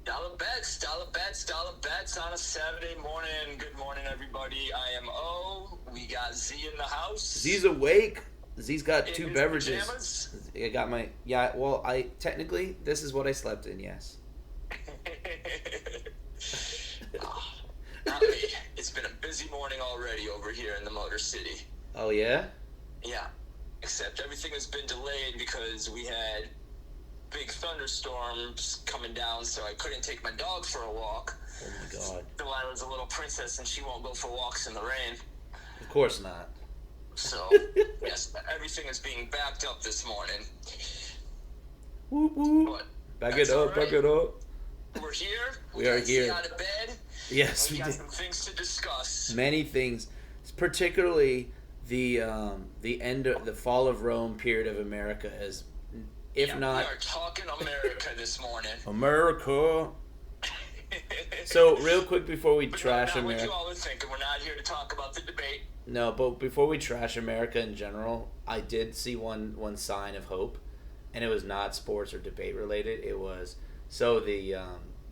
Dollar bets on a Saturday morning. Good morning, everybody. I am O. We got Z in the house. Z's awake. Z's got In two his beverages. pajamas. I got my Well, I technically this is what I slept in. Yes. Ah, not me. It's been a busy morning already over here in the Motor City. Oh yeah. Yeah, except everything has been delayed because we had big thunderstorms coming down, so I couldn't take my dog for a walk. Oh my god. Delilah's a little princess, and she won't go for walks in the rain. Of course not. So, yes, everything is being backed up this morning. Whoop whoop. But Back that's it up. all Back right. it up. We're here. We are got here. Z out of bed. Yes, We we got did. some things to discuss. Many things, particularly the end of the fall of Rome period of America, as if Yeah, not we are talking America this morning. America. So real quick before we But trash not what America. you all are thinking. We're not here to talk about the debate. No, but before we trash America in general, I did see one sign of hope, and it was not sports or debate related. It was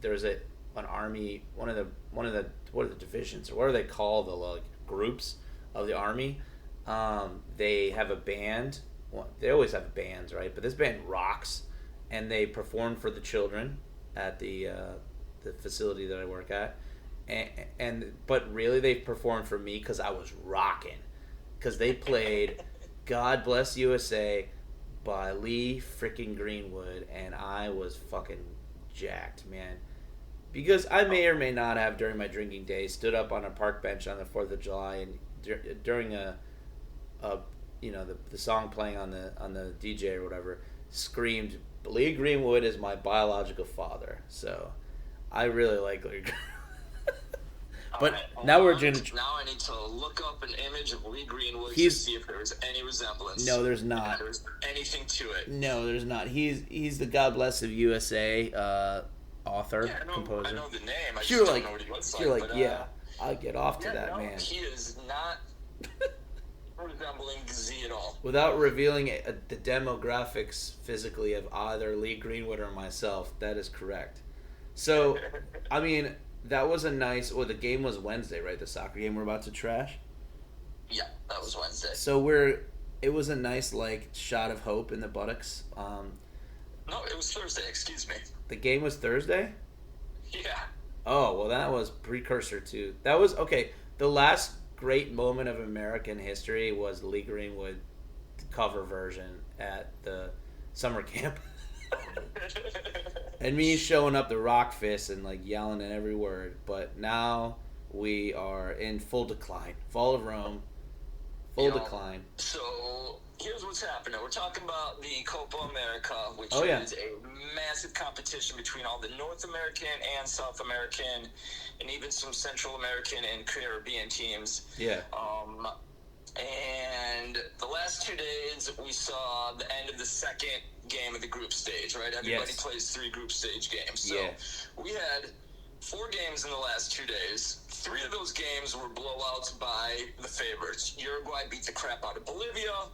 there's an army, one of the what are the divisions, or what are they called, the like groups of the army. They have a band. Well, they always have bands, right? But this band rocks, and they performed for the children at the facility that I work at. But really they performed for me because I was rocking, because they played God Bless USA by Lee freaking Greenwood, and I was fucking jacked, man, because I may or may not have during my drinking days stood up on a park bench on the 4th of July and during a the song playing on the DJ or whatever, screamed Lee Greenwood is my biological father. So I really like Lee. But Alright, now hold we're on. gonna. Now I need to look up an image of Lee Greenwood to He's- see if there's any resemblance. No, there's If not. there's anything to it. No, there's not. He's the God Bless of USA author, Yeah, composer. I know the name. I just You're don't like, know what he looks you're like. like, but, yeah, I'll get off to yeah, that, no, man. he is not resembling Z at all. Without revealing the demographics physically of either Lee Greenwood or myself, that is correct. So, I mean, that was a nice. Well, the game was Wednesday, right? The soccer game we're about to trash. Yeah, that was Wednesday. So it was a nice like shot of hope in the buttocks. No, it was Thursday. Excuse me. The game was Thursday. Yeah. Oh well, that was precursor to that was okay. The last great moment of American history was Lee Greenwood cover version at the summer camp. And me showing up the rock fist and like yelling at every word. But now we are in full decline. Fall of Rome, full decline. So here's what's happening. We're talking about the Copa America, which Oh, yeah. is a massive competition between all the North American and South American, and even some Central American and Caribbean teams. Yeah. And the last 2 days, we saw the end of the second game of the group stage, right? Everybody Yes. plays 3 group stage games. So Yeah. we had 4 games in the last 2 days. 3 of those games were blowouts by the favorites. Uruguay beat the crap out of Bolivia,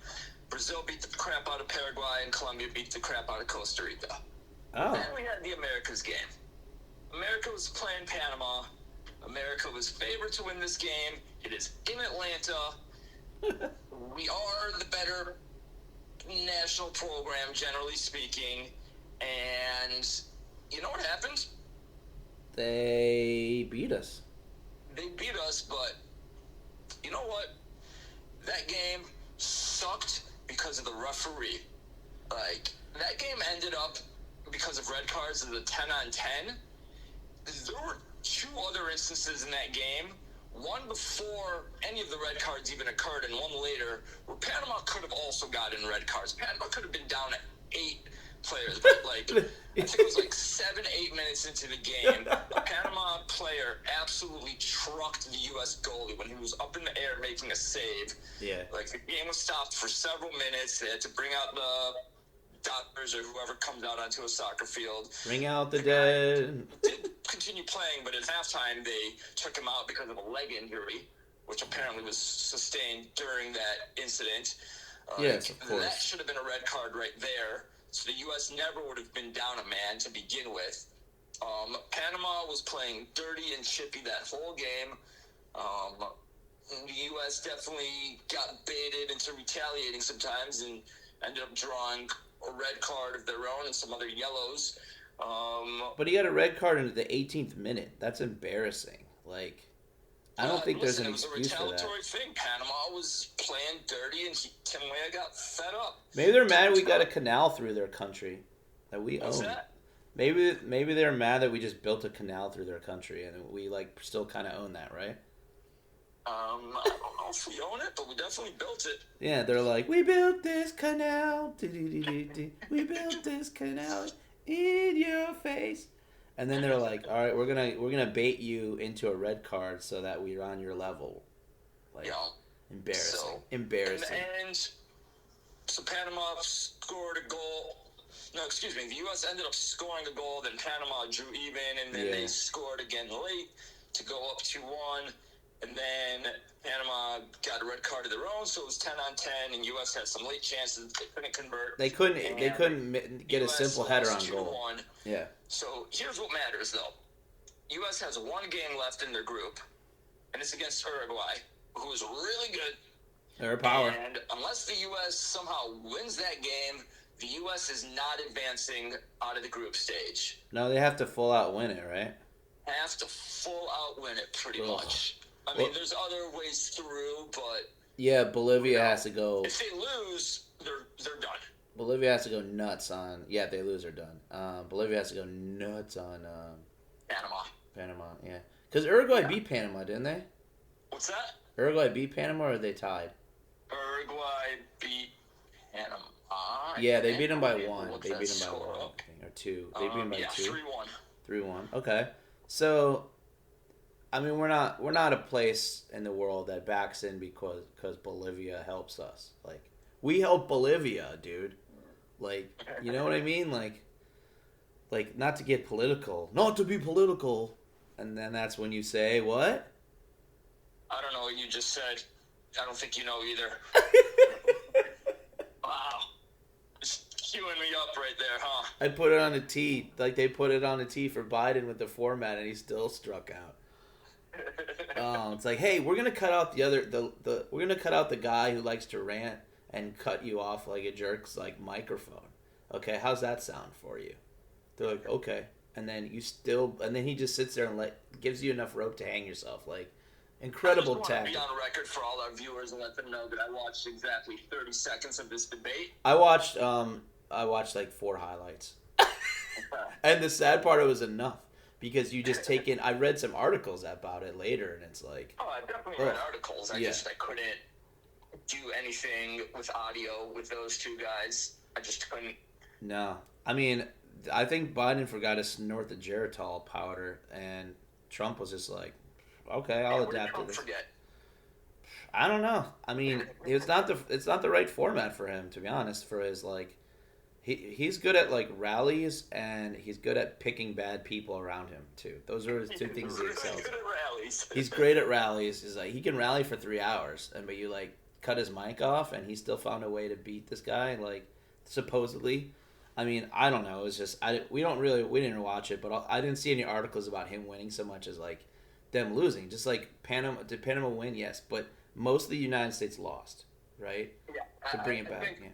Brazil beat the crap out of Paraguay, and Colombia beat the crap out of Costa Rica. Oh. Then we had the Americas game. America was playing Panama. America was favored to win this game. It is in Atlanta. We are the better national program, generally speaking. And you know what happened? They beat us. They beat us, but you know what? That game sucked because of the referee. Like, that game ended up because of red cards of the 10-on-10. There were 2 other instances in that game, one before any of the red cards even occurred and one later, where Panama could have also gotten red cards. Panama could have been down at 8 players, but like, I think it was like 7-8 minutes into the game, a Panama player absolutely trucked the U.S. goalie when he was up in the air making a save. Yeah. Like, the game was stopped for several minutes. They had to bring out the doctors or whoever comes out onto a soccer field. Bring out the dead. Did continue playing, but at halftime they took him out because of a leg injury, which apparently was sustained during that incident. Yes, of course. That should have been a red card right there. So the U.S. never would have been down a man to begin with. Panama was playing dirty and chippy that whole game. The U.S. definitely got baited into retaliating sometimes and ended up drawing a red card of their own and some other yellows. But he got a red card in the 18th minute. That's embarrassing. Like, I don't think there's an excuse for that. It was a retaliatory thing. Panama was playing dirty, and Tim Weah got fed up. Maybe they're mad we got a canal through their country that we own. That? Maybe they're mad that we just built a canal through their country, and we like still kind of own that, right? I don't know if we own it, but we definitely built it. Yeah, they're like, we built this canal. We built this canal in your face. And then they're like, all right, we're gonna bait you into a red card so that we're on your level. Like, yeah. Embarrassing. And so Panama scored a goal. No, excuse me. The U.S. ended up scoring a goal. Then Panama drew even, and then they scored again late to go up 2-1. And then Panama got a red card of their own, so it was 10-on-10. And U.S. had some late chances. They couldn't convert. They couldn't get US a simple header on 2-1. goal. Yeah. So here's what matters, though. U.S. has one game left in their group, and it's against Uruguay, who is really good. They're a power. And unless the U.S. somehow wins that game, the U.S. is not advancing out of the group stage. No, they have to full out win it, right? Have to full out win it, pretty much. I mean, there's other ways through, but yeah, Bolivia has to go. If they lose, they're done. Bolivia has to go nuts on. Yeah, if they lose, they're done. Bolivia has to go nuts on Panama, yeah. Because Uruguay beat Panama, didn't they? What's that? Uruguay beat Panama, or they tied? Uruguay beat Panama. Yeah, they beat them by 1. They beat them by 1, I think, or 2. They beat them by 2. 3-1. 3-1. Okay. So, I mean, we're not a place in the world that backs in because Bolivia helps us. Like, we help Bolivia, dude. Like, you know what I mean? Like, not to get political. Not to be political. And then that's when you say, what? I don't know what you just said. I don't think you know either. Wow. Just queuing me up right there, huh? I put it on a tee. Like, they put it on a tee for Biden with the format, and he still struck out. Oh, it's like, hey, we're gonna cut out we're gonna cut out the guy who likes to rant and cut you off like a jerk's like microphone. Okay, how's that sound for you? They're like, okay, and then he just sits there and gives you enough rope to hang yourself. Like, incredible tactic. I just want to be on record for all our viewers and let them know that I watched exactly 30 seconds of this debate. I watched like 4 highlights, and the sad part, it was enough. Because you just take in... I read some articles about it later, and it's like... Oh, I definitely read articles. I couldn't do anything with audio with those two guys. I just couldn't. No. I mean, I think Biden forgot to snort the Geritol powder, and Trump was just like, okay, I'll adapt to this. Forget? I don't know. I mean, it's not the right format for him, to be honest, for his, like... He's good at like rallies, and he's good at picking bad people around him too. Those are his 2 things he excels. He's good at rallies. He's great at rallies. He's like, he can rally for 3 hours, but you like cut his mic off, and he still found a way to beat this guy. Like, supposedly, I mean, I don't know. It was just we didn't watch it, but I didn't see any articles about him winning so much as like them losing. Just like Panama, did Panama win? Yes, but most of the United States lost, right? Yeah, to bring it back. Yeah.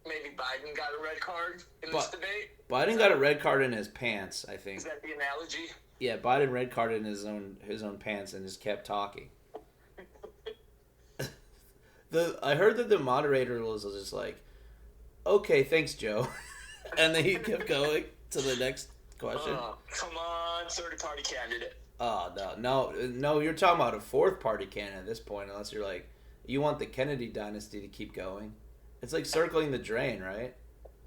Maybe Biden got a red card in this debate. Biden got a red card in his pants, I think. Is that the analogy? Yeah, Biden red carded in his own pants and just kept talking. I heard that the moderator was just like, "Okay, thanks, Joe," and then he kept going to the next question. Come on, third party candidate. Oh no! You're talking about a fourth party candidate at this point, unless you're like, you want the Kennedy dynasty to keep going. It's like circling the drain, right?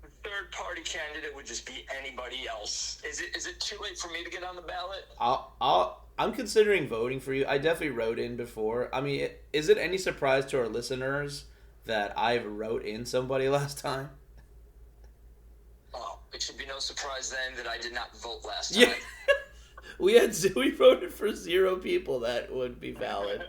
The third party candidate would just be anybody else. Is it too late for me to get on the ballot? I'm considering voting for you. I definitely wrote in before. I mean, is it any surprise to our listeners that I wrote in somebody last time? Oh, it should be no surprise then that I did not vote last time. Yeah. We voted for 0 people that would be valid.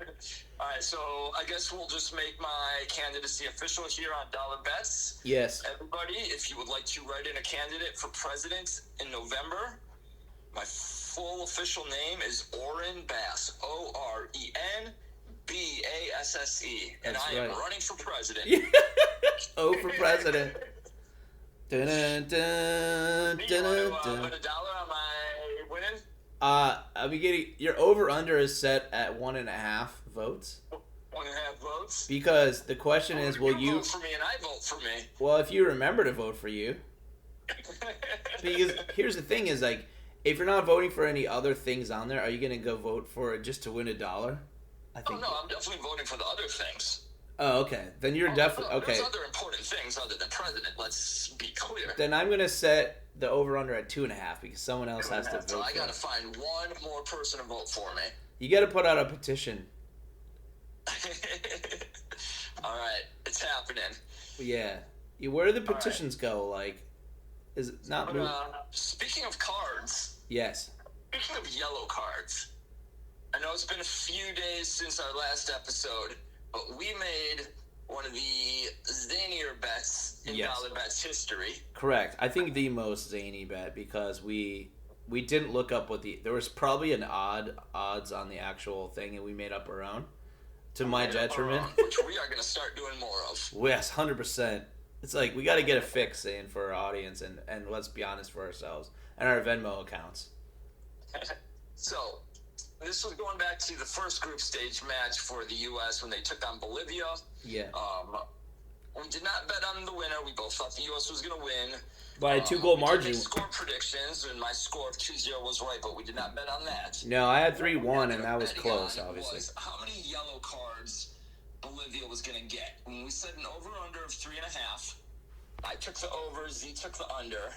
All right, so I guess we'll just make my candidacy official here on Dollar Bets. Yes. Everybody, if you would like to write in a candidate for president in November, My full official name is Oren Bass. ORENBASSE. And That's I am right. running for president. Oh, for president. Dun, dun, dun, Do you dun, want to dun. put $1 on my winning? I'll be getting your over under is set at 1.5 votes 1.5 votes. because the question is, will you? vote for me and I vote for me? Well, if you remember to vote for you, because here's the thing: is like, if you're not voting for any other things on there, are you gonna go vote for it just to win $1? I Oh think. no, I'm definitely voting for the other things. Oh, okay. Then you're definitely okay. There's other important things other than president. Let's be clear. Then I'm gonna set the over under at 2.5 because someone else has to vote. So I for gotta it. find one more person to vote for me. You got to put out a petition. All right, it's happening. Yeah. Where do the petitions go? Like, is it not? Speaking of cards, Yes. speaking of yellow cards, I know it's been a few days since our last episode, but we made one of the zanier bets in Yes. Dollar Bets history. Correct. I think the most zany bet because we didn't look up what there was probably an odds on the actual thing and we made up our own. To my detriment. Which we are going to start doing more of. Yes, 100%. It's like we got to get a fix in for our audience and let's be honest for ourselves and our Venmo accounts. So, this was going back to the first group stage match for the U.S. when they took on Bolivia. Yeah. We did not bet on the winner. We both thought the U.S. was going to win. By a 2-goal We margin. did make score predictions, and my score of 2-0 was right, but we did not bet on that. No, I had What we 3-1 ended and up that was betting close, on obviously. was how many yellow cards Bolivia was going to get. When we said an over-under of 3.5, I took the over, Z took the under,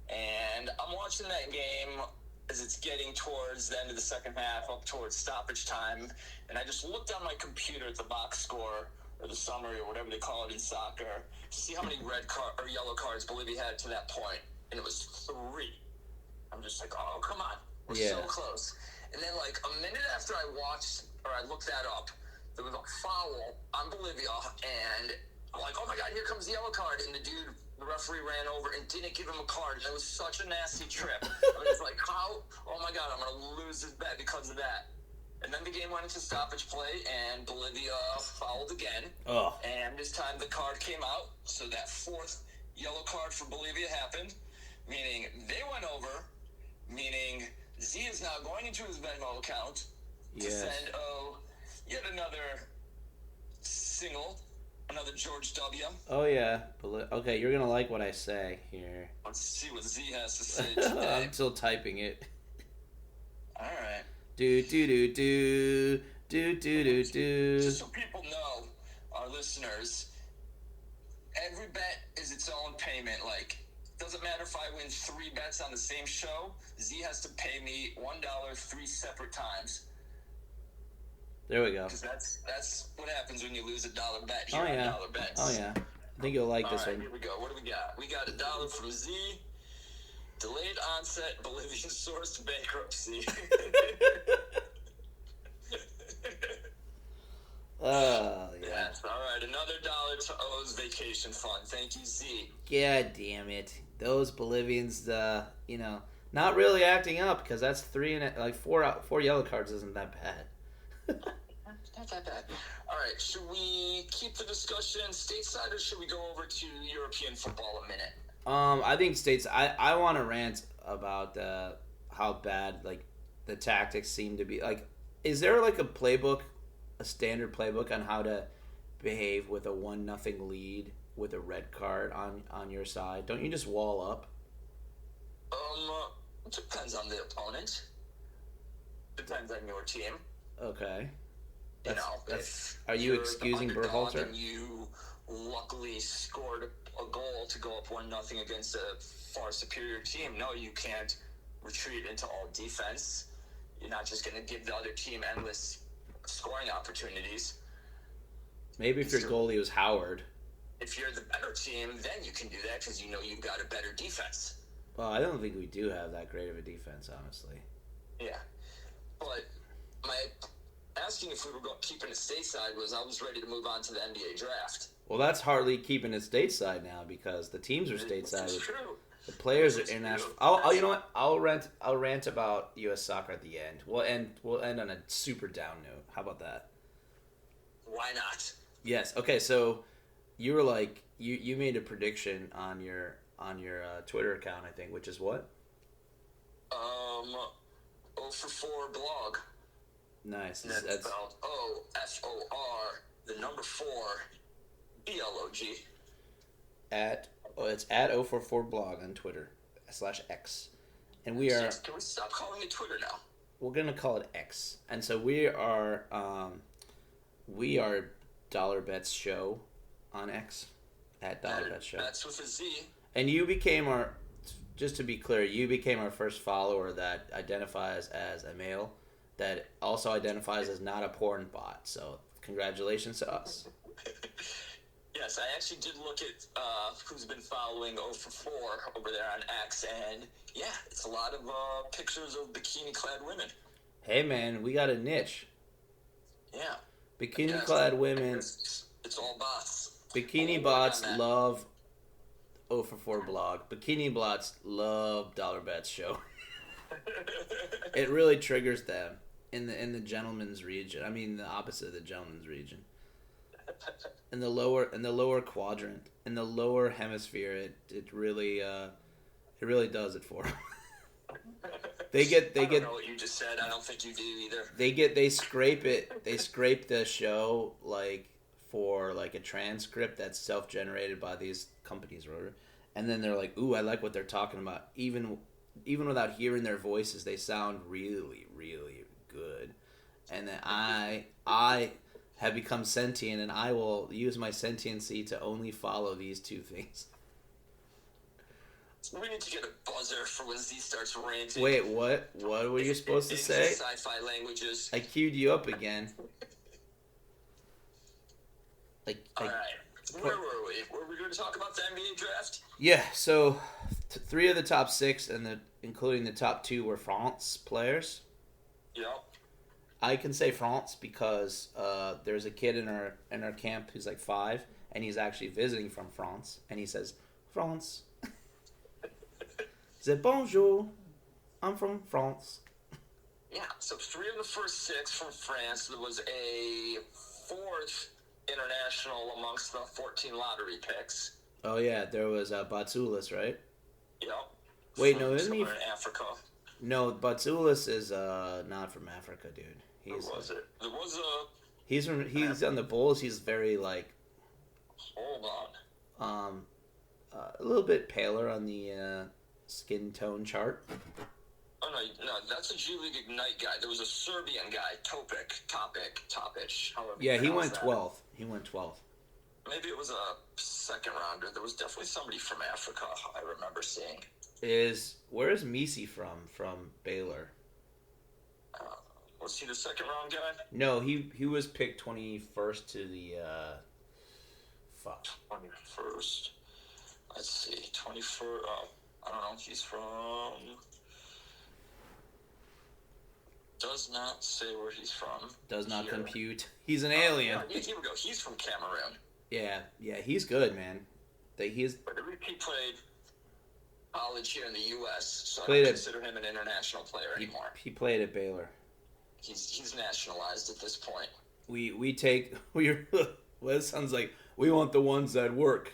and I'm watching that game as it's getting towards the end of the second half, up towards stoppage time, and I just looked on my computer at the box score, or the summary, or whatever they call it in soccer, to see how many red card or yellow cards Bolivia had to that point, and it was 3. I'm just like, oh, come on. We're so close. And then, like, a minute after I watched, or I looked that up, there was a foul on Bolivia, and I'm like, oh my God, here comes the yellow card. And the referee ran over and didn't give him a card. And it was such a nasty trip. I was like, how? Oh my God, I'm going to lose this bet because of that. And then the game went into stoppage play, and Bolivia fouled again. Oh. And this time the card came out, so that 4th yellow card for Bolivia happened, meaning they went over, meaning Z is now going into his Venmo account to send yet another single, another George W. Oh, yeah. Okay, you're going to like what I say here. Let's see what Z has to say today. I'm still typing it. All right. Do, do, do, do. Do, do, do, do. Just so people know, our listeners, every bet is its own payment. Like, doesn't matter if I win 3 bets on the same show, Z has to pay me $1 3 separate times. There we go. Because that's what happens when you lose $1 bet Oh, here yeah. on Dollar Bets. Oh, yeah. I think you'll like All this right, one. here we go. What do we got? We got $1 from Z. Delayed onset Bolivian sourced bankruptcy. Oh, yeah. Yes. All right, another $1 to O's vacation fund. Thank you, Z. God damn it. Those Bolivians, not really acting up because that's 4 yellow cards isn't that bad. Not that bad. All right, should we keep the discussion stateside or should we go over to European football a minute? I think I want to rant about how bad the tactics seem to be. Like, is there like a standard playbook on how to behave with a 1-0 lead with a red card on your side? Don't you just wall up? It depends on the opponent. Depends on your team. Okay. If are you you're excusing the underdog Berhalter? and you luckily scored a goal to go up 1-0 against a far superior team, no, you can't retreat into all defense. You're not just going to give the other team endless scoring opportunities. Maybe if your goalie was Howard. If you're the better team, then you can do that because you know you've got a better defense. Well, I don't think we do have that great of a defense, honestly. Yeah. But my asking if we were keeping it stateside was I was ready to move on to the NBA draft. Well, that's hardly keeping it stateside now because the teams are stateside. It's true. The players are It's international. beautiful. You know what? I'll rant about U.S. soccer at the end. We'll end on a super down note. How about that? Why not? Yes. Okay. So you were like you made a prediction on your Twitter account, I think, which is what? 0 for 4 blog. Nice. And that's spelled OFOR, the number 4, BLOG. It's at 044 blog on Twitter /X, and we are. Can we stop calling it Twitter now? We're gonna call it X, and so we are Dollar Bets Show on X at Dollar Bets Show. That's with a Z. And you became our. Just to be clear, you became our first follower that identifies as a male, that also identifies as not a porn bot. So congratulations to us. Yes, I actually did look at who's been following 0 for 4 over there on X, and yeah, it's a lot of pictures of bikini-clad women. Hey man, we got a niche. Yeah. Bikini-clad women. It's all bots. Bikini bots love 0 for 4 blog. Bikini bots love Dollar Bets Show. It really triggers them in the gentleman's region. I mean, the opposite of the gentleman's region. In the lower quadrant, in the lower hemisphere, it really does it for them. I don't know what you just said. I don't think you do either. They scrape it. They scrape the show for a transcript that's self-generated by these companies or whatever, and then they're like, "Ooh, I like what they're talking about." Even without hearing their voices, they sound really, really good. And then I have become sentient, and I will use my sentiency to only follow these two things. We need to get a buzzer for when Z starts ranting. Wait, what? What were you supposed to say? Sci-fi languages. I queued you up again. All right. Where were we? Were we going to talk about the NBA draft? Yeah. So, 3 of the top 6, including the top 2, were France players. Yep. I can say France because there's a kid in our camp who's like 5, and he's actually visiting from France, and he says France. He said bonjour. I'm from France. Yeah. So 3 of the first 6 from France. There was a 4th international amongst the 14 lottery picks. Oh yeah, there was Batsoulis, right? Yep. Wait, no, isn't he? In Africa. No, Batsoulis is not from Africa, dude. Where was it? There was a. He's on the Bulls. He's very Hold on. A little bit paler on the skin tone chart. Oh no, that's a G League Ignite guy. There was a Serbian guy, Topic. Yeah, he went 12th. He went 12th. Maybe it was a second rounder. There was definitely somebody from Africa I remember seeing. Where is Misi from? From Baylor. Was he the second round guy? No, he was picked 21st to the 21st. Let's see, 21st. I don't know. He's from. Does not say where he's from. Does not compute. He's an alien. Here we go. He's from Cameroon. Yeah, he's good, man. But he played college here in the U.S., so I don't consider him an international player anymore. He played at Baylor. He's nationalized at this point. Well, it sounds like we want the ones that work.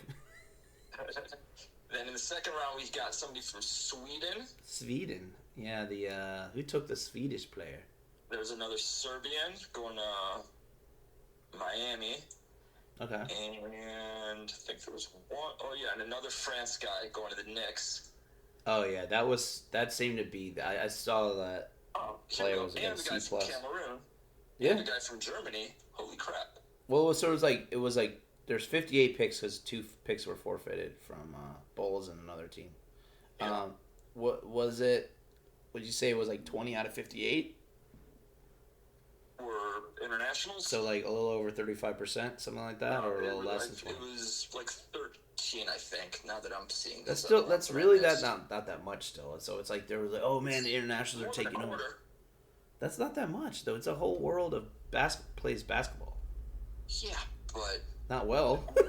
Then in the second round, we got somebody from Sweden. Sweden, yeah. Who took the Swedish player? There's another Serbian going to Miami. Okay. And I think there was one. Oh yeah, and another France guy going to the Knicks. Oh yeah, that seemed to be. I saw that player was against C+. And the guy from Cameroon. Yeah. And the guy from Germany. Holy crap. Well, so it was like there's 58 picks because 2 picks were forfeited from Bulls and another team. Yeah. What was it? Would you say it was like 20 out of 58? Were internationals? So like a little over 35%, something like that, or a little less than 20. It was like 13, I think. Now that I'm seeing that's this, that's really not that much still. So it's like there was like, oh man, the internationals are taking over. That's not that much though. It's a whole world of plays basketball. Yeah, but Not well. They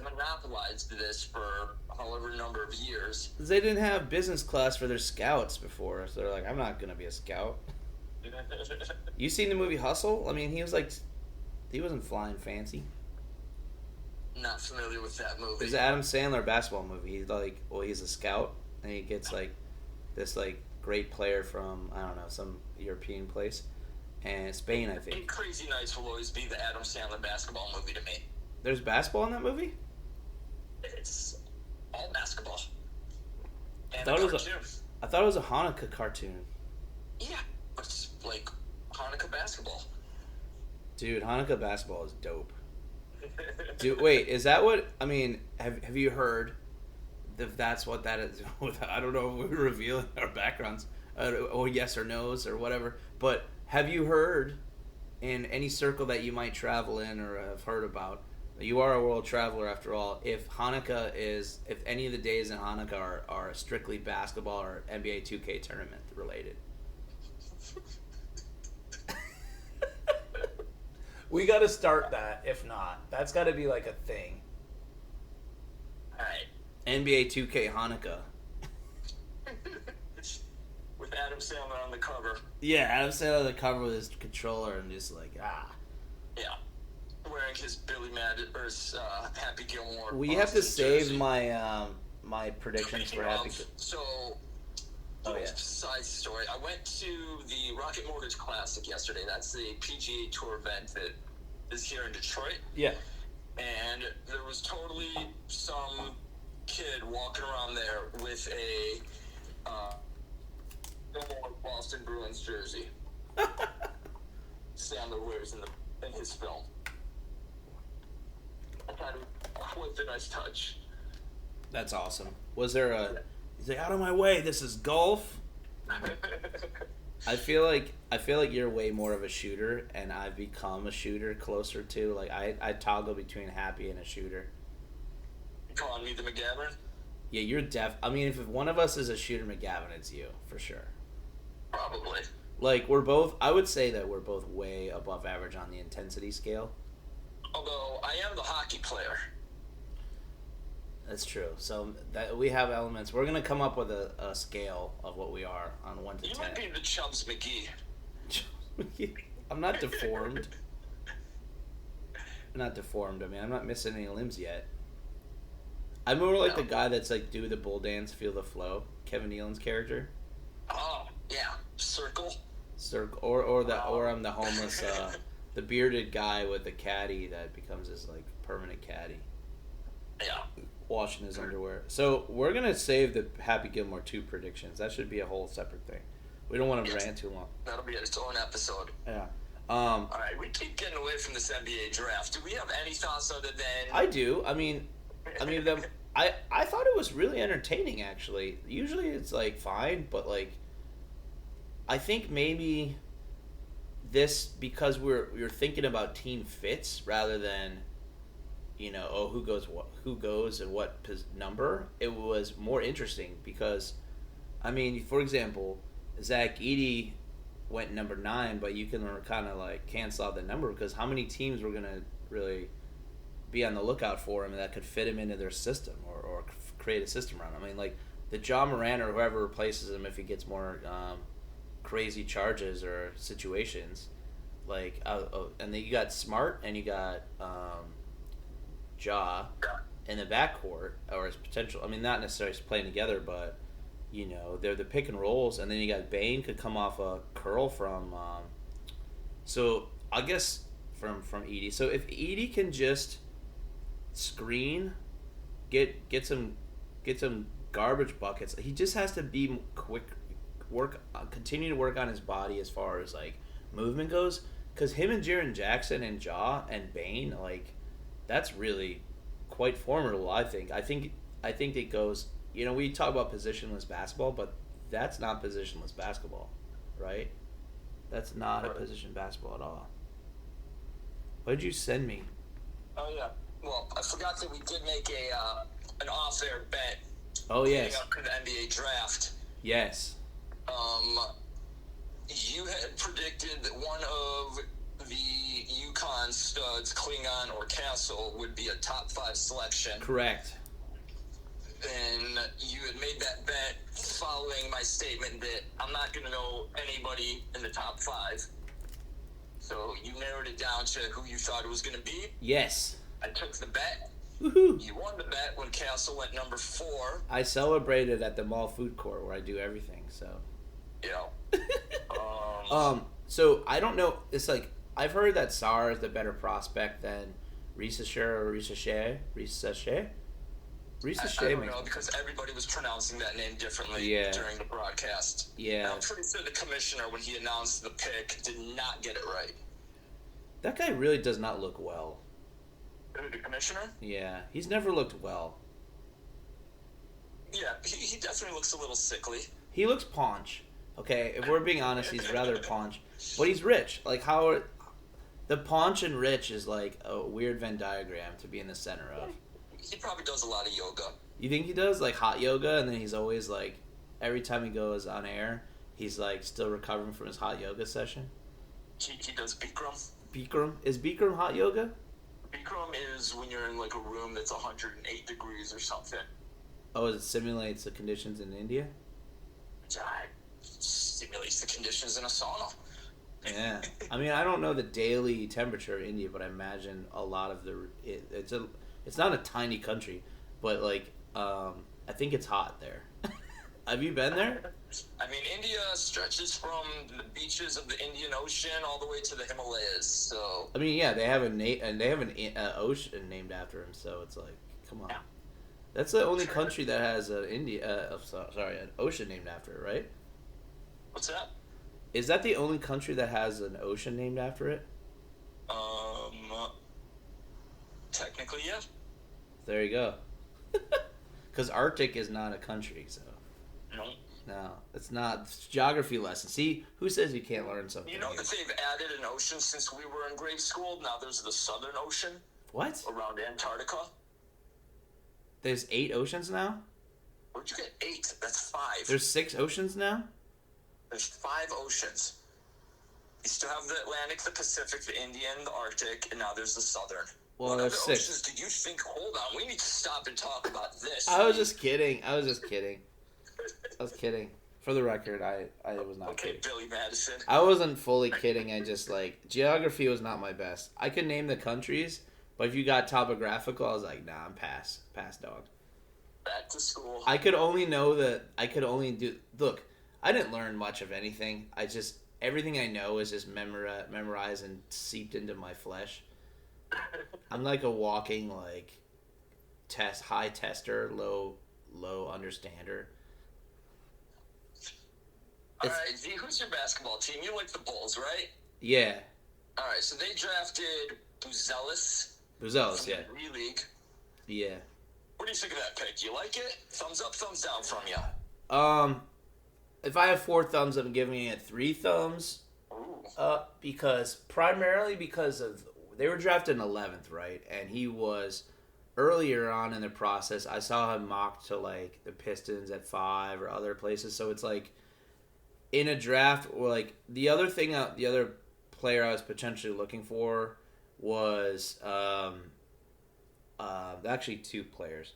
monopolized this for however number of years. They didn't have business class for their scouts before, so they're like, I'm not gonna be a scout. You seen the movie Hustle? I mean, he wasn't flying fancy. Not familiar with that movie. It's an Adam Sandler basketball movie. He's a scout, and he gets this great player from, I don't know, some European place, and Spain, I think. Crazy Nights will always be the Adam Sandler basketball movie to me. There's basketball in that movie? It's all basketball. I And thought a it was cartoon. I thought it was a Hanukkah cartoon. Yeah, it's like Hanukkah basketball. Dude, Hanukkah basketball is dope. Dude, wait, is that what, I mean, have you heard if that's what that is? I don't know if we're revealing our backgrounds, or yes or no's or whatever, but have you heard in any circle that you might travel in or have heard about, you are a world traveler after all, if any of the days in Hanukkah are strictly basketball or NBA 2K tournament related? We got to start that. If not, that's got to be like a thing. Alright. NBA 2K Hanukkah. With Adam Sandler on the cover. Yeah, Adam Sandler on the cover with his controller and just Yeah. Wearing his Billy Happy Gilmore. We have to save jersey. my predictions for Happy. So, Oh, yeah. side story. I went to the Rocket Mortgage Classic yesterday. That's the PGA Tour event that is here in Detroit. Yeah. And there was totally some kid walking around there with a Boston Bruins jersey. Sandler wears in his film. I thought it was a nice touch. That's awesome. Was there a? He's like, out of my way. This is golf. I feel like you're way more of a shooter, and I've become a shooter closer to like I toggle between happy and a shooter. You calling me the McGavin? Yeah, you're I mean, if one of us is a shooter, McGavin, it's you for sure. Probably. Like we're both. I would say that we're both way above average on the intensity scale. Although I am the hockey player. That's true. So that we have elements. We're gonna come up with a scale of what we are on 1 to You 10. might be the Chubbs McGee. I'm not deformed. I'm not deformed. I mean, I'm not missing any limbs yet. I'm more like the guy that's like do the bull dance, feel the flow. Kevin Nealon's character. Oh yeah, circle. Or I'm the homeless, the bearded guy with the caddy that becomes his like permanent caddy. Yeah. Washing his underwear. So we're gonna save the Happy Gilmore 2 predictions. That should be a whole separate thing. We don't want to rant too long. That'll be its own episode. Yeah. All right, we keep getting away from this NBA draft. Do we have any thoughts other than? I do. I mean, I thought it was really entertaining. Actually, usually it's like fine, but like, I think maybe this because we're thinking about team fits rather than, who goes and what number. It was more interesting because, I mean, for example, Zach Edey went number 9, but you can kind of like cancel out the number because how many teams were gonna really be on the lookout for him that could fit him into their system or create a system around him. I mean, like the John Moran or whoever replaces him if he gets more crazy charges or situations, like and then you got Smart and you got Ja in the backcourt or his potential. I mean, not necessarily playing together, but they're the pick and rolls, and then you got Bane could come off a curl from. So I guess from Edey. So if Edey can just screen, get some garbage buckets. He just has to be quick, continue to work on his body as far as like movement goes. Because him and Jaren Jackson and Ja and Bane, like that's really quite formidable. I think it goes. We talk about positionless basketball, but that's not positionless basketball, right? That's not a position basketball at all. What did you send me? Oh yeah. Well, I forgot that we did make an off-air bet. Oh yes. Up to the NBA draft. Yes. You had predicted that one of the UConn studs Klingon or Castle would be a top 5 selection. Correct. And you had made that bet following my statement that I'm not going to know anybody in the top 5. So you narrowed it down to who you thought it was going to be. Yes. I took the bet. Woohoo! You won the bet when Castle went number 4. I celebrated at the mall food court where I do everything. So. Yeah. So I don't know. It's like I've heard that Sarr is the better prospect than Risa or Risa Shea. I don't know because everybody was pronouncing that name differently during the broadcast. Yeah. And I'm pretty sure the commissioner, when he announced the pick, did not get it right. That guy really does not look well. Who, the commissioner? Yeah, he's never looked well. Yeah, he definitely looks a little sickly. He looks paunch. Okay, if we're being honest, he's rather paunch. But he's rich. Like, how... The paunch and rich is like a weird Venn diagram to be in the center of. He probably does a lot of yoga. You think he does? Like, hot yoga, and then he's always, like... Every time he goes on air, he's, like, still recovering from his hot yoga session? He does Bikram. Bikram? Is Bikram hot yoga? Bikram is when you're in, like, a room that's 108 degrees or something. Oh, it simulates the conditions in India? It simulates the conditions in a sauna. Yeah. I mean, I don't know the daily temperature in India, but I imagine a lot of it's not a tiny country, but, like, I think it's hot there. Have you been there? I mean, India stretches from the beaches of the Indian Ocean all the way to the Himalayas, so... I mean, yeah, they have an ocean named after him, so it's like, come on. Yeah. That's the only country that has an ocean named after it, right? What's that? Is that the only country that has an ocean named after it? Technically, yeah. There you go. Because Arctic is not a country, so... No, it's not. It's geography lesson. See, who says you can't learn something? You know that they've added an ocean since we were in grade school? Now there's the Southern Ocean. What? Around Antarctica. There's 8 oceans now? Where'd you get 8? That's 5. There's 6 oceans now? There's 5 oceans. You still have the Atlantic, the Pacific, the Indian, the Arctic, and now there's the Southern. Well, what there's other 6. oceans did you think? Hold on, we need to stop and talk about this. I was just kidding. I was kidding. For the record, I was not kidding. Okay, Billy Madison. I wasn't fully kidding. I just, like, geography was not my best. I could name the countries, but if you got topographical, I was like, nah, I'm pass, dog. Back to school. I could only do... Look, I didn't learn much of anything. Everything I know is just memorized and seeped into my flesh. I'm like a walking, like, high tester, low understander. All right, Z, who's your basketball team? You like the Bulls, right? Yeah. All right, so they drafted Buzelis. Yeah. E-League. Yeah. What do you think of that pick? You like it? Thumbs up, thumbs down from you? If I have 4 thumbs, I'm giving it 3 thumbs. Ooh. Up primarily because of they were drafted in 11th, right? And he was earlier on in the process. I saw him mocked to like the Pistons at 5 or other places. So it's like in a draft, or like the other player I was potentially looking for was actually 2 players.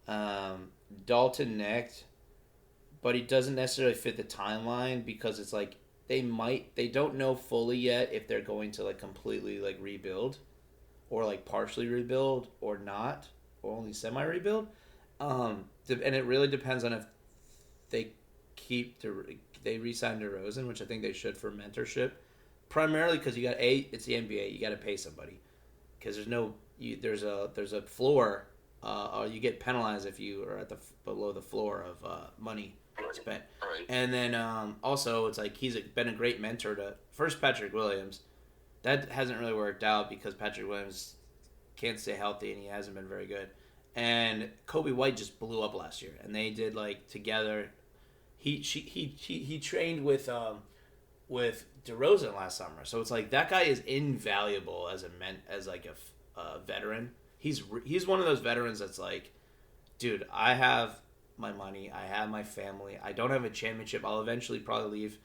Dalton Knecht, but he doesn't necessarily fit the timeline because it's like they don't know fully yet if they're going to like completely like rebuild or like partially rebuild or not, or only semi rebuild. And it really depends on if they re-sign DeRozan, which I think they should for mentorship, primarily because it's the NBA, you got to pay somebody because there's a floor, or you get penalized if you are below the floor of money spent. Right. And then also it's like he's been a great mentor to first Patrick Williams. That hasn't really worked out because Patrick Williams can't stay healthy and he hasn't been very good. And Kobe White just blew up last year, and they did like together. He trained with DeRozan last summer, so it's like that guy is invaluable as a veteran. He's one of those veterans that's like, dude, I have my money, I have my family, I don't have a championship. I'll eventually probably leave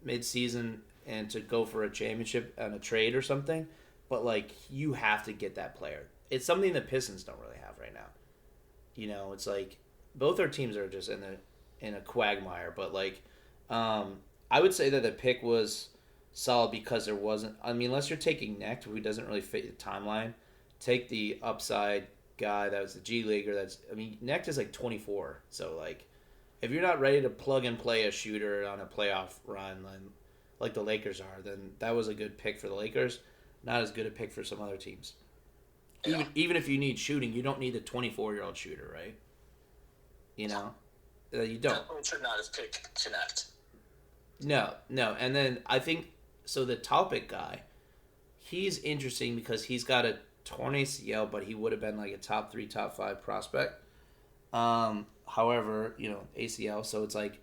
mid-season and to go for a championship on a trade or something, but like you have to get that player. It's something the Pistons don't really have right now. It's like both our teams are just in a quagmire, but like I would say that the pick was solid because there wasn't. I mean, unless you're taking Necht, who doesn't really fit the timeline, take the upside guy that was the G Leaguer. Necht is like 24, so like if you're not ready to plug and play a shooter on a playoff run, then, like the Lakers are, then that was a good pick for the Lakers. Not as good a pick for some other teams. Yeah. Even if you need shooting, you don't need a 24-year-old shooter, right? You don't. Definitely should not have picked Connect. No. And then I think so. The Topic guy, he's interesting because he's got a torn ACL, but he would have been like a top 3, top 5 prospect. However, ACL, so it's like,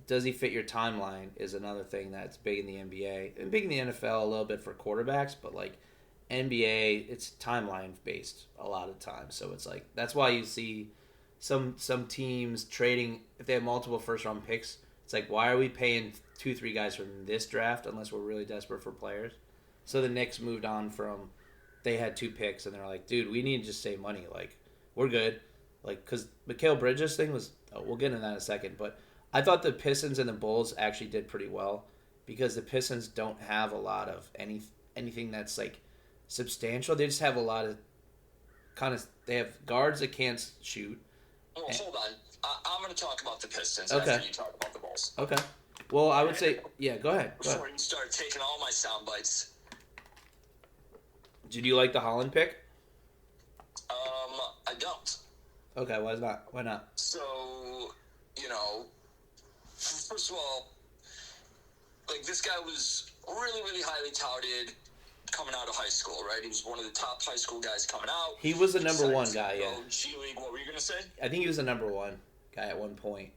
does he fit your timeline is another thing that's big in the NBA and big in the NFL a little bit for quarterbacks, but like NBA, it's timeline based a lot of times. So it's like that's why you see some teams trading if they have multiple first round picks. It's like, why are we paying 2-3 guys from this draft unless we're really desperate for players? So the Knicks moved on from, they had 2 picks and they're like, dude, we need to just save money. Like, we're good. Like, because Mikal Bridges thing was, we'll get into that in a second. But I thought the Pistons and the Bulls actually did pretty well because the Pistons don't have a lot of anything that's like substantial. They just have a lot of they have guards that can't shoot. Well, hold on. I'm going to talk about the Pistons Okay. after you talk about the Bulls. Okay. Well, I would say, yeah, go ahead. Before you start taking all my sound bites. Did you like the Holland pick? I don't. Okay, why not? So, first of all, like, this guy was really, really highly touted coming out of high school, right? He was one of the top high school guys coming out. He was the number 1 guy, yeah. G League, what were you going to say? I think he was the number 1 guy at one point.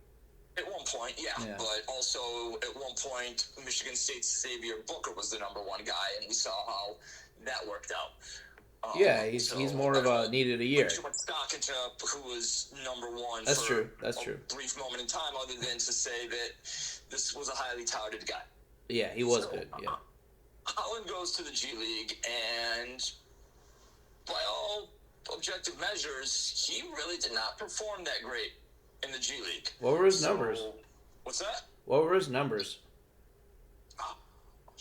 At one point, yeah. But also, at one point, Michigan State's Xavier Booker was the number 1 guy, and we saw how that worked out. He's more of a needed a year. Too much stock into who was number 1. That's for true. That's true. A brief moment in time, other than to say that this was a highly touted guy. Yeah, he was good. Yeah. Holland goes to the G League, and by all objective measures, he really did not perform that great in the G League. What were his numbers? What's that? What were his numbers?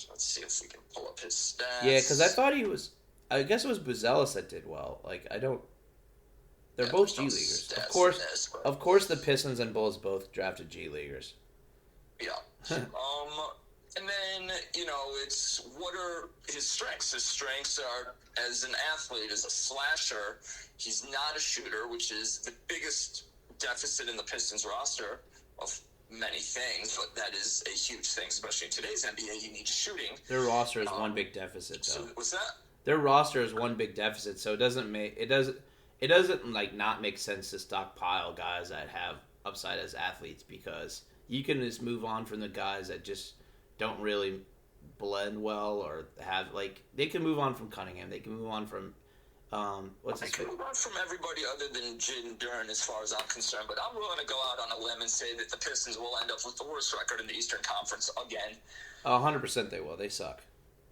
Let's see if we can pull up his stats. Yeah, because I guess it was Buzelis that did well. Like, they're both G Leaguers. Of course, the Pistons and Bulls both drafted G Leaguers. Yeah. And then, it's what are his strengths? His strengths are, as an athlete, as a slasher, he's not a shooter, which is the biggest deficit in the Pistons roster of many things, but that is a huge thing, especially in today's NBA. You need shooting. Their roster is one big deficit, though. So, what's that? Their roster is one big deficit, so it doesn't like not make sense to stockpile guys that have upside as athletes, because you can just move on from the guys that just don't really blend well or have, like, they can move on from Cunningham. They can move on from They can move on from everybody other than Jaden Duren as far as I'm concerned, but I'm willing to go out on a limb and say that the Pistons will end up with the worst record in the Eastern Conference again. 100% they will. They suck.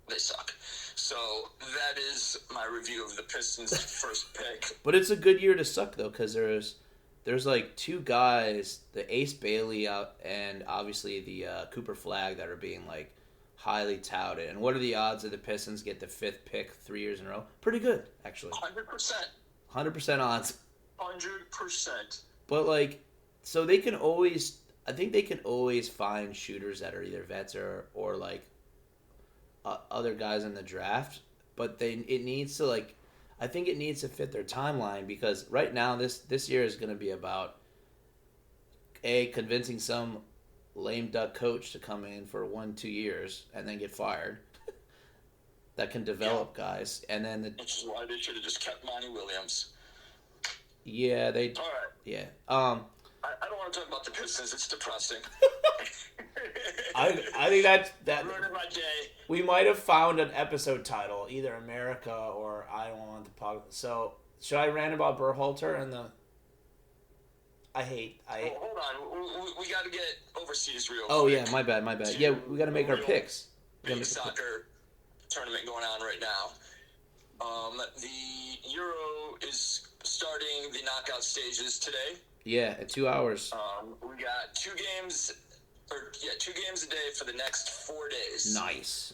They suck. So that is my review of the Pistons' first pick. But it's a good year to suck, though, because there's like 2 guys, the Ace Bailey and obviously the Cooper Flagg, that are being like highly touted. And what are the odds that the Pistons get the 5th pick 3 years in a row? Pretty good, actually. 100%. 100% odds. 100%. But like, so they can always, I think they can always find shooters that are either vets or like other guys in the draft. But it needs to, like, I think it needs to fit their timeline, because right now this year is going to be about convincing some lame duck coach to come in for 1-2 years and then get fired that can develop guys, and then which is why they should have just kept Monty Williams. Yeah, they. All right. Yeah. I don't want to talk about the Pistons. It's depressing. I think that ruining my day. We might have found an episode title, either America or I don't want the podcast. So should I rant about Berhalter and the? Well, hold on. We got to get overseas real Oh quick. yeah, my bad. Yeah, we got to make our Real picks. Big soccer tournament going on right now. The Euro is starting the knockout stages today. Yeah, in 2 hours. We got two games a day for the next 4 days. Nice.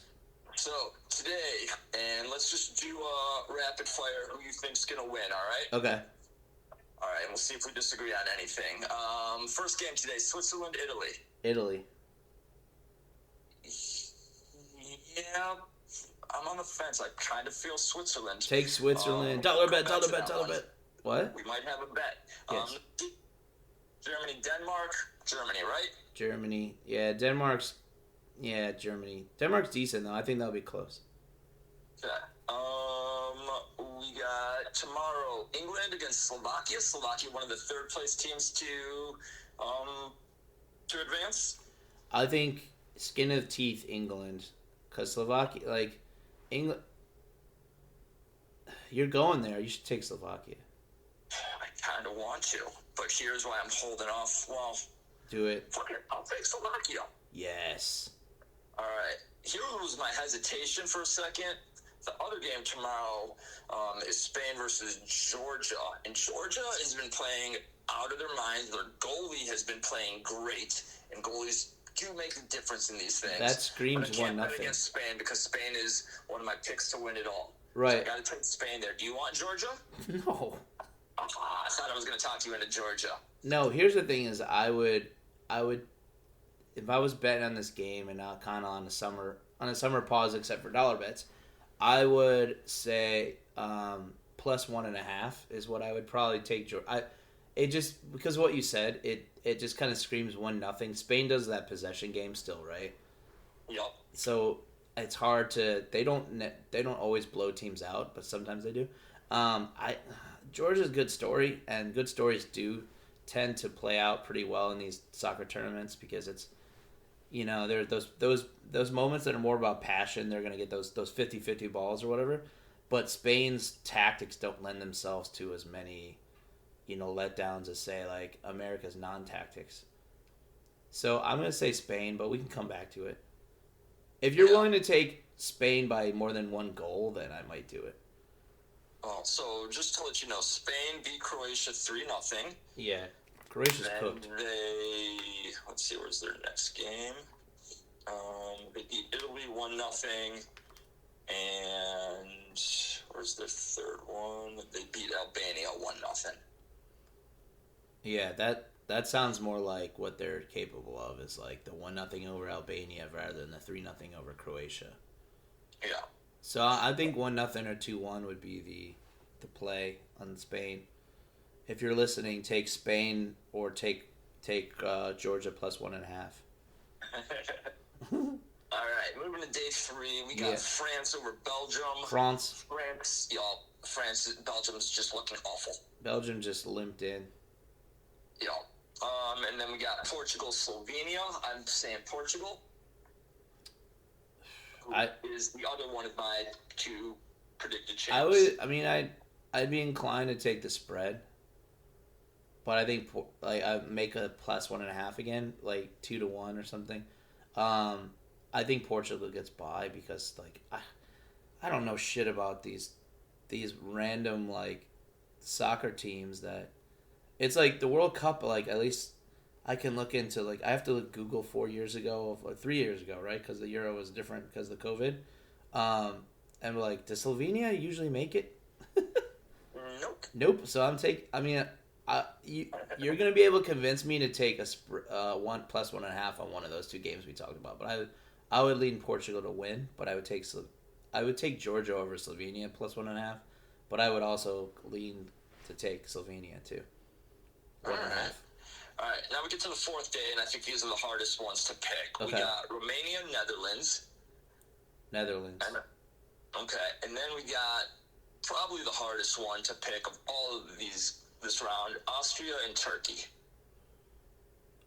So today, and let's just do a rapid fire. Who you think's gonna win? All right. Okay. All right, and we'll see if we disagree on anything. First game today: Switzerland, Italy. Italy. Yeah, I'm on the fence. I kind of feel Switzerland. Take Switzerland. Dollar bet. What? We might have a bet. Yes. Germany, Denmark. Germany, right? Germany. Yeah, Denmark's. Yeah, Germany. Denmark's decent though. I think that'll be close. Okay. We got tomorrow England against Slovakia. Slovakia, one of the third place teams to advance. I think skin of teeth England, because Slovakia, like England. You're going there. You should take Slovakia. I kind of want to, but here's why I'm holding off. Well, do it. Fuck it, I'll take Slovakia. Yes. All right. Here was my hesitation for a second. The other game tomorrow is Spain versus Georgia. And Georgia has been playing out of their minds. Their goalie has been playing great. And goalies do make a difference in these things. That screams 1-0. I can't bet against Spain because Spain is one of my picks to win it all. Right. So I got to take Spain there. Do you want Georgia? No. I thought I was going to talk you into Georgia. No, here's the thing is I would if I was betting on this game and not kind of on a summer pause except for dollar bets, I would say plus 1.5 is what I would probably take. It just because of what you said, it just kind of screams 1-0. Spain does that possession game still, right? Yep. So it's hard to they don't always blow teams out, but sometimes they do. Georgia's a good story, and good stories do tend to play out pretty well in these soccer tournaments because it's there are those moments that are more about passion. They're going to get those 50-50 balls or whatever, but Spain's tactics don't lend themselves to as many letdowns as say like America's non-tactics. So I'm going to say Spain, but we can come back to it. If you're willing to take Spain by more than one goal, then I might do it. Well, so just to let you know, Spain beat Croatia 3-0. Yeah, Croatia's cooked. Let's see, where's their next game? They beat Italy 1-0, and where's their third one? They beat Albania 1-0. Yeah, that sounds more like what they're capable of is like the 1-0 over Albania rather than the 3-0 over Croatia. Yeah. So I think 1-0 or 2-1 would be the play on Spain. If you're listening, take Spain or take Georgia plus 1.5. All right, moving to day 3, we got France over Belgium. Belgium's just looking awful. Belgium just limped in. Yeah. And then we got Portugal, Slovenia. I'm saying Portugal. Is the other one of my two predicted champs. I'd be inclined to take the spread, but I think I make a plus 1.5 again, like 2-1 or something. I think Portugal gets by because I don't know shit about these random like soccer teams that it's like the World Cup. Like at least I can look into I have to Google 4 years ago or 3 years ago, right? Because the Euro was different because of the COVID. And does Slovenia usually make it? Nope. So you're gonna be able to convince me to take a 1 plus 1.5 on one of those two games we talked about. But I would lean Portugal to win. But I would take Georgia over Slovenia plus 1.5. But I would also lean to take Slovenia too. 1.5. All right, now we get to the fourth day, and I think these are the hardest ones to pick. Okay. We got Romania, Netherlands. Okay, and then we got probably the hardest one to pick of all of this round, Austria and Turkey.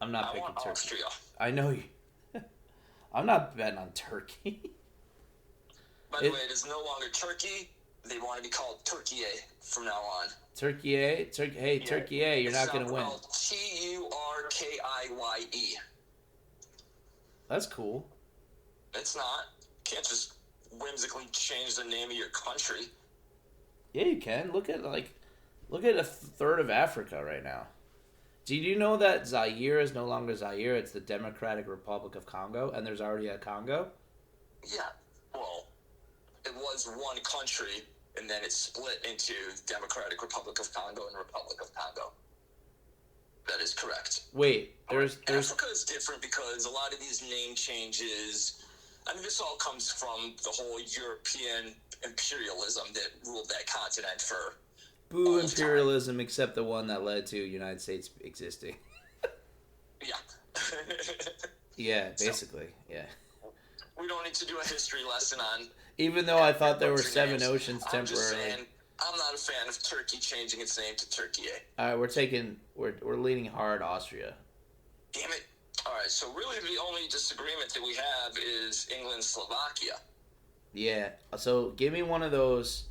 I'm not picking Turkey. Austria. I know you. I'm not betting on Turkey. By the way, it is no longer Turkey. They want to be called Turkey from now on. Turkey A? Turkey A, you're not going to win. Turkiye. That's cool. It's not. You can't just whimsically change the name of your country. Yeah, you can. Look at a third of Africa right now. Did you know that Zaire is no longer Zaire? It's the Democratic Republic of Congo, and there's already a Congo? Yeah. Well, it was one country, and then it split into Democratic Republic of Congo and Republic of Congo. That is correct. Wait, there's Africa is different because a lot of these name changes. I mean, this all comes from the whole European imperialism that ruled that continent for. Boo imperialism, except the one that led to United States existing. Yeah. Yeah, basically, yeah. We don't need to do a history lesson on. Even though I thought there were 7 oceans I'm just temporarily. saying, I'm not a fan of Turkey changing its name to Turkey. All right, we're leaning hard Austria. Damn it. All right, so really the only disagreement that we have is England-Slovakia. Yeah, so give me one of those.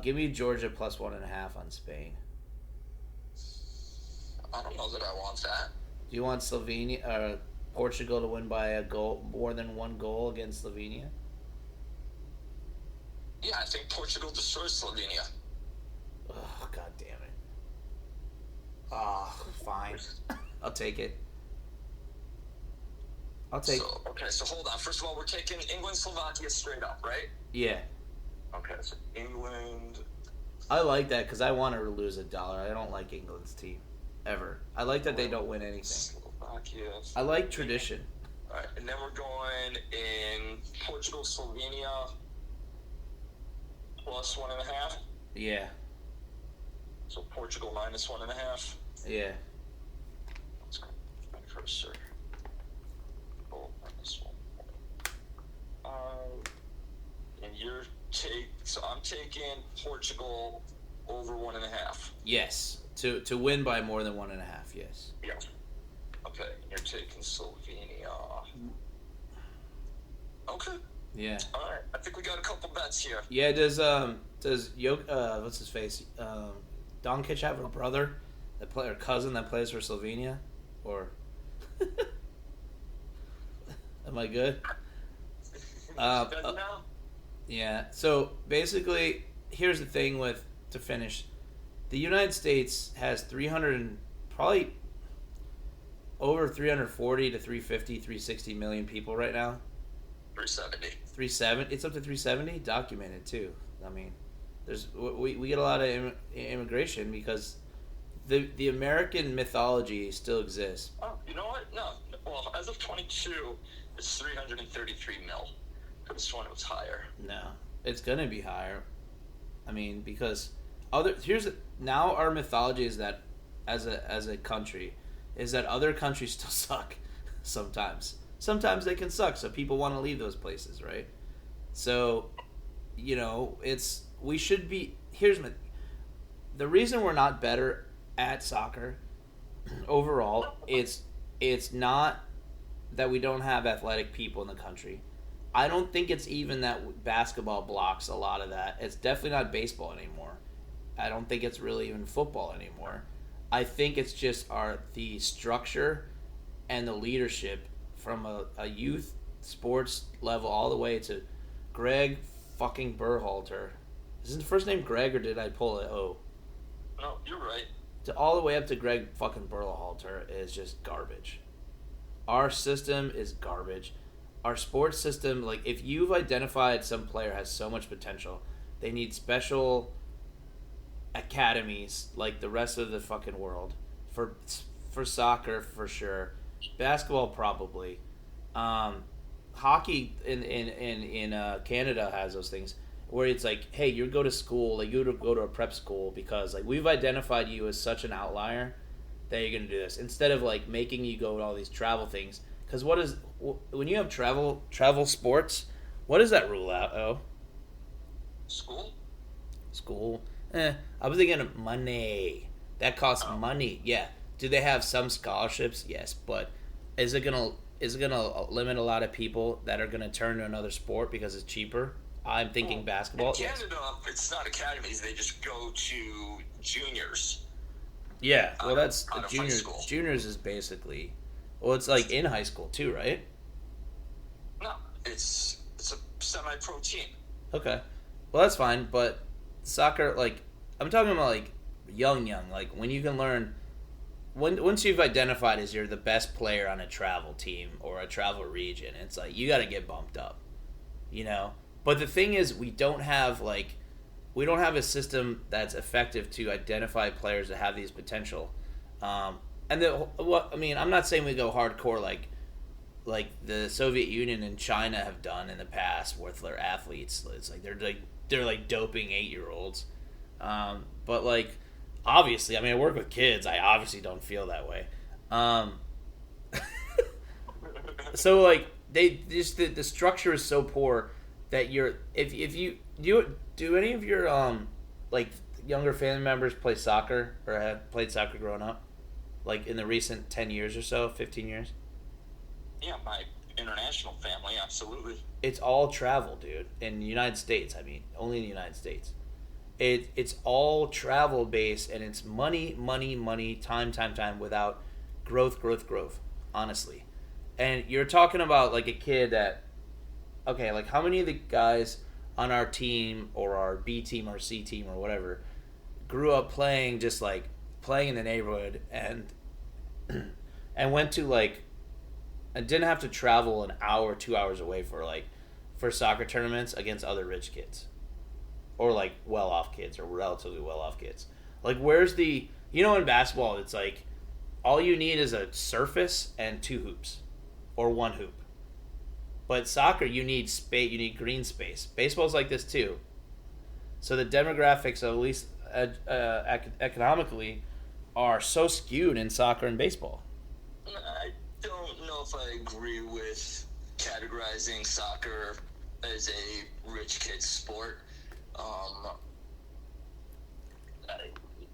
Give me Georgia plus 1.5 on Spain. I don't know that I want that. Do you want Portugal to win by a goal, more than 1 goal against Slovenia? Yeah, I think Portugal destroys Slovenia. Oh, god damn it. Ah, fine. I'll take it. Okay, so hold on. First of all, we're taking England-Slovakia straight up, right? Yeah. Okay, so England. I like that because I want to lose $1. I don't like England's team. Ever. I like that they don't win anything. Slovakia. I like tradition. Alright, and then we're going in Portugal, Slovenia, plus 1.5. Yeah. So Portugal minus 1.5. Yeah. Let's go first, sir. Oh, minus 1. And so I'm taking Portugal over 1.5. Yes. To win by more than 1.5. Yes. Yeah. Okay, you're taking Slovenia. Okay. Yeah. All right. I think we got a couple bets here. Yeah. Does what's his face? Donkic have a brother or cousin that plays for Slovenia, or am I good? Yeah. So basically, here's the thing to finish. The United States has probably over 340 to 350, 360 million people right now. 370. 370. It's up to 370. Documented too. I mean, we get a lot of immigration because the American mythology still exists. Oh, you know what? No. Well, as of 22, it's 333 mil. Could have sworn it was higher. No, it's gonna be higher. I mean, because now our mythology is that as a country is that other countries still suck sometimes. Sometimes they can suck, so people want to leave those places, right? So, we should be. The reason we're not better at soccer overall. It's not that we don't have athletic people in the country. I don't think it's even that basketball blocks a lot of that. It's definitely not baseball anymore. I don't think it's really even football anymore. I think it's just the structure and the leadership from a youth sports level all the way to Greg fucking Berhalter. Is his first name Greg or did I pull it O? No, you're right. All the way up to Greg fucking Berhalter is just garbage. Our system is garbage. Our sports system, like, if you've identified some player has so much potential, they need special academies like the rest of the fucking world. For soccer, for sure. Basketball, probably. Hockey in Canada has those things where it's like, hey, you go to school, like, you go to a prep school because, like, we've identified you as such an outlier that you're going to do this. Instead of, like, making you go to all these travel things. Because when you have travel sports, what does that rule out, Oh? School? I was thinking of money. That costs money. Yeah. Do they have some scholarships? Yes, but is it gonna limit a lot of people that are gonna turn to another sport because it's cheaper? I'm thinking In basketball. Yes. Canada, it's not academies. They just go to juniors. Yeah. Well, Out that's of high juniors. school. Juniors is basically, well, it's like in high school too, right? No, it's a semi-pro team. Okay. Well, that's fine, but soccer, like, I'm talking about, like, young, like, when you can learn, once you've identified as you're the best player on a travel team or a travel region, it's like, you got to get bumped up, you know? But the thing is, we don't have a system that's effective to identify players that have these potential. I'm not saying we go hardcore like the Soviet Union and China have done in the past with their athletes. It's like they're like doping 8-year-olds. But like obviously, I mean, I work with kids. I obviously don't feel that way. So like they just the structure is so poor that if you do any of your like younger family members play soccer or have played soccer growing up, like in the recent 10 years or so, 15 years. Yeah, my international family, absolutely. It's all travel, dude. In the United States, I mean, only in the United States. It's all travel based, and it's money, time, without growth. Honestly, and you're talking about like a kid that, okay, like how many of the guys on our team or our B team or C team or whatever grew up playing just like playing in the neighborhood and and went to like and didn't have to travel an hour, 2 hours away for soccer tournaments against other rich kids, or like well-off kids or relatively well-off kids. Like, where's the in basketball, it's like all you need is a surface and 2 hoops, or 1 hoop. But soccer, you need space. You need green space. Baseball's like this too. So the demographics, at least economically, are so skewed in soccer and baseball. I don't know if I agree with categorizing soccer as a rich kid's sport.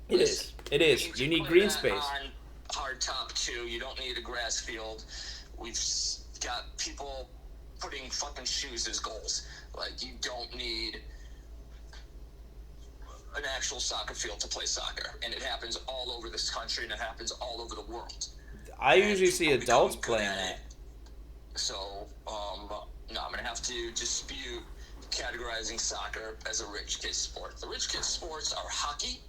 It is. You need green space. On hard top too. You don't need a grass field. We've got people putting fucking shoes as goals. Like, you don't need an actual soccer field to play soccer, and it happens all over this country, and it happens all over the world. I usually see adults playing that. So, no, I'm gonna have to dispute categorizing soccer as a rich kid sport. The rich kid sports are hockey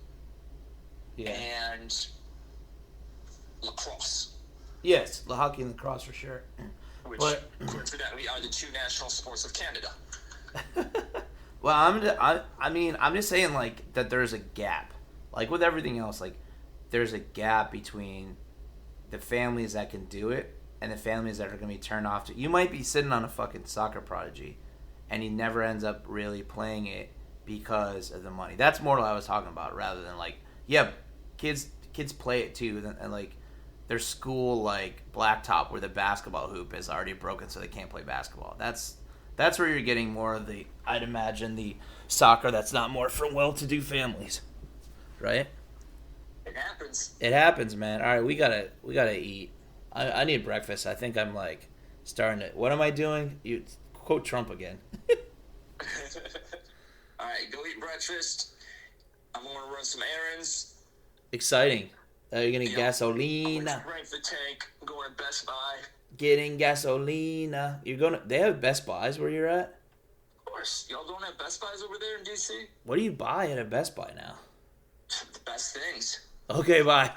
and lacrosse. Yes, the hockey and lacrosse for sure. Which coincidentally are the 2 national sports of Canada. Well, I'm just saying like that there's a gap. Like with everything else, like there's a gap between the families that can do it and the families that are going to be turned off to. You might be sitting on a fucking soccer prodigy and he never ends up really playing it because of the money. That's more what I was talking about, rather than like, yeah, kids play it too, and like their school like blacktop where the basketball hoop is already broken so they can't play basketball. That's where you're getting more of the, I'd imagine, the soccer that's not more for well-to-do families, right? It happens, man. All right, we gotta eat. I need breakfast. I think I'm like starting to. What am I doing? You quote Trump again. All right, go eat breakfast. I'm gonna run some errands. Exciting. You're gonna gasolina. I'm gonna break the tank. I'm going to Best Buy. Getting gasolina. You're gonna. They have Best Buys where you're at. Of course, y'all don't have Best Buys over there in DC. What do you buy at a Best Buy now? The best things. Okay, bye.